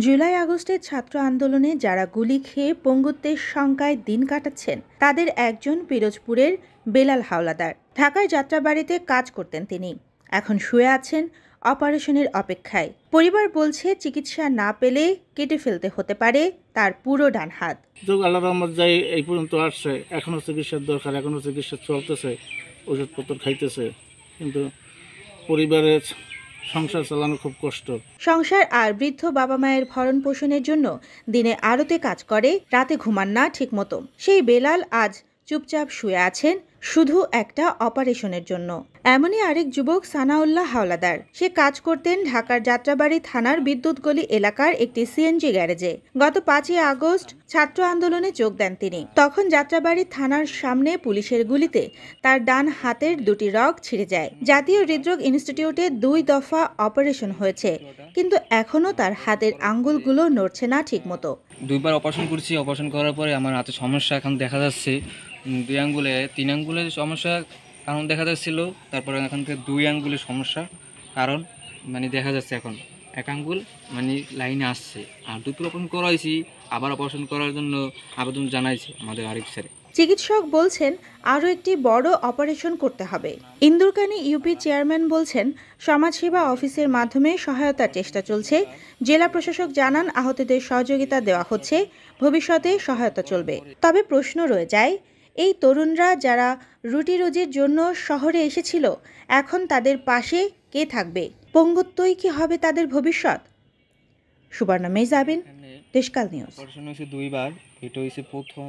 জুলাই আগস্টের ছাত্র আন্দোলনে যারা গুলি খেয়ে পঙ্গুত্বের শঙ্কায় দিন কাটাচ্ছেন তাদের একজন পিরোজপুরের বেলাল হাওলাদার। ঢাকার যাত্রাবাড়িতে কাজ করতেন তিনি। এখন শুয়ে আছেন অপারেশনের অপেক্ষায়। পরিবার বলছে চিকিৎসা না পেলে কেটে ফেলতে হতে পারে তার পুরো ডান হাত। আল্লাহ রহমত যাই এই পর্যন্ত আসছে, এখনো চিকিৎসার দরকার, এখনো চিকিৎসা চলতেছে, ওষুধপত্র খাইতেছে, কিন্তু পরিবারের সংসার চালানো খুব কষ্ট। সংসার আর বৃদ্ধ বাবা মায়ের ভরণ পোষণের জন্য দিনে আড়তে কাজ করে, রাতে ঘুমান না ঠিকমতো। সেই বেলাল আজ চুপচাপ শুয়ে আছেন শুধু একটা অপারেশনের জন্য। এমনই আরেক যুবক সানাউল্লাহ হাওলাদার। সে কাজ করতেন ঢাকার যাত্রাবাড়ি থানার বিদ্যুৎগলি এলাকার একটি সিএনজি গ্যারেজে। গত 5ই আগস্ট ছাত্র আন্দোলনে যোগ দেন তিনি। তখন যাত্রাবাড়ি থানার সামনে পুলিশের গুলিতে তার ডান হাতের দুটি রগ ছিঁড়ে যায়। জাতীয় হৃদরোগ ইনস্টিটিউটে 2 দফা অপারেশন হয়েছে, কিন্তু এখনো তার হাতের আঙ্গুলগুলো নড়ছে না ঠিকমতো। 2বার অপারেশন করছি। অপারেশন করার পরে আমার হাতে সমস্যা এখন দেখা যাচ্ছে। 2 আঙ্গুলে 3 আঙ্গুলের সমস্যা কারণ দেখা যাচ্ছিল, তারপরে এখান থেকে 2 আঙ্গুলের সমস্যা কারণ দেখা যাচ্ছে এখন 1 আঙ্গুল লাইনে আসছে। আর 2বার অপারেশন করাইছি, আবার অপারেশন করার জন্য আবেদন জানাইছি আমাদের আরিফ স্যারে। চিকিৎসক বলছেন আরও একটি বড় অপারেশন করতে হবে। ইন্দুরকানী ইউপি চেয়ারম্যান বলছেন সমাজসেবা অফিসের মাধ্যমে সহায়তার চেষ্টা চলছে। জেলা প্রশাসক জানান আহতদের সহযোগিতা দেওয়া হচ্ছে, ভবিষ্যতে সহায়তা চলবে। তবে প্রশ্ন রয়ে যায়, এই তরুণরা যারা রুটি রুজির জন্য শহরে এসেছিল, এখন তাদের পাশে কে থাকবে? পঙ্গুত্বই কি হবে তাদের ভবিষ্যৎ? সুবর্ণা মেজাবিন, দেশকাল নিউজ। অপারেশন হয়েছে 2বার, এটা হয়েছে প্রথম।